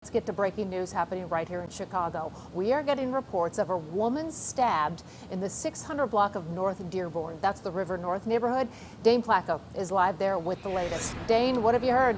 Let's get to breaking news happening right here in Chicago. We are getting reports of a woman stabbed in the 600 block of North Dearborn. That's the River North neighborhood. Dane Placko is live there with the latest. Dane, what have you heard?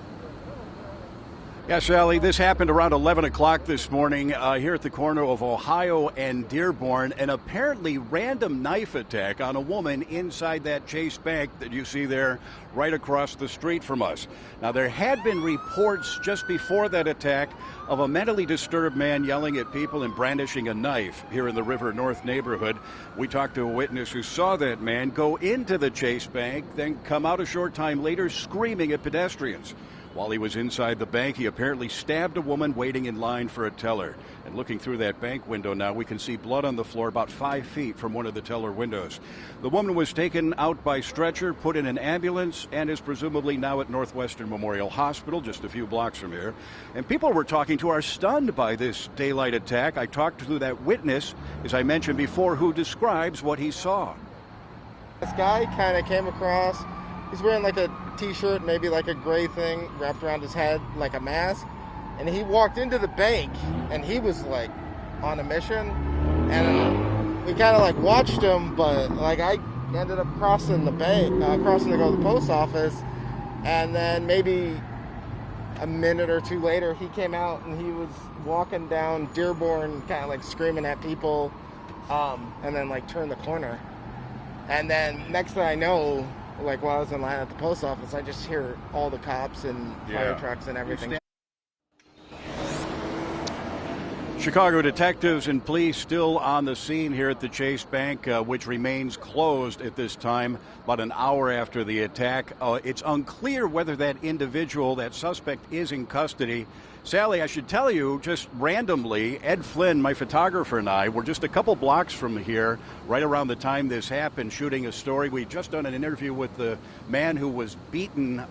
Yes, Sally, this happened around 11 o'clock this morning here at the corner of Ohio and Dearborn. An apparently random knife attack on a woman inside that Chase Bank that you see there right across the street from us. Now, there had been reports just before that attack of a mentally disturbed man yelling at people and brandishing a knife here in the River North neighborhood. We talked to a witness who saw that man go into the Chase Bank, then come out a short time later screaming at pedestrians. While he was inside the bank, he apparently stabbed a woman waiting in line for a teller. And looking through that bank window now, we can see blood on the floor about 5 feet from one of the teller windows. The woman was taken out by stretcher, put in an ambulance, and is presumably now at Northwestern Memorial Hospital, just a few blocks from here. And people we're talking to are stunned by this daylight attack. I talked to that witness, as I mentioned before, who describes what he saw. This guy kind of came across. He's wearing like a t-shirt, maybe like a gray thing wrapped around his head, like a mask. And he walked into the bank, and he was like on a mission. And we kind of like watched him, but like I ended up crossing the bank, crossing to go to the post office. And then maybe a minute or two later, he came out and he was walking down Dearborn, kind of like screaming at people, and then like turned the corner. And then next thing I know, like while I was in line at the post office, I just hear all the cops and fire trucks and everything. Chicago detectives and police still on the scene here at the Chase Bank, which remains closed at this time, about an hour after the attack. It's unclear whether that individual, that suspect, is in custody. Sally, I should tell you, just randomly, Ed Flynn, my photographer, and I were just a couple blocks from here, right around the time this happened, shooting a story. We'd just done an interview with the man who was beaten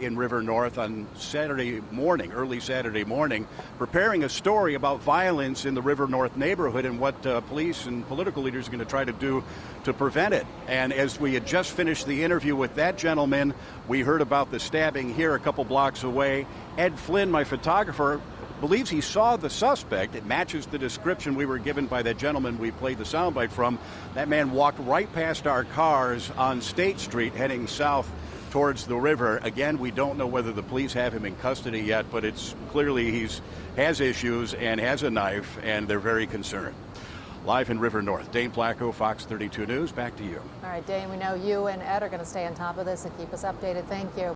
in River North on Saturday morning, early Saturday morning, preparing a story about violence in the River North neighborhood and what police and political leaders are going to try to do to prevent it. And as we had just finished the interview with that gentleman, we heard about the stabbing here a couple blocks away. Ed Flynn, my photographer, believes he saw the suspect. It matches the description we were given by that gentleman we played the soundbite from. That man walked right past our cars on State Street heading south towards the river. Again, we don't know whether the police have him in custody yet, but it's clearly he has issues and has a knife, and they're very concerned. Live in River North, Dane Placko, Fox 32 News. Back to you. All right, Dane, we know you and Ed are going to stay on top of this and keep us updated. Thank you.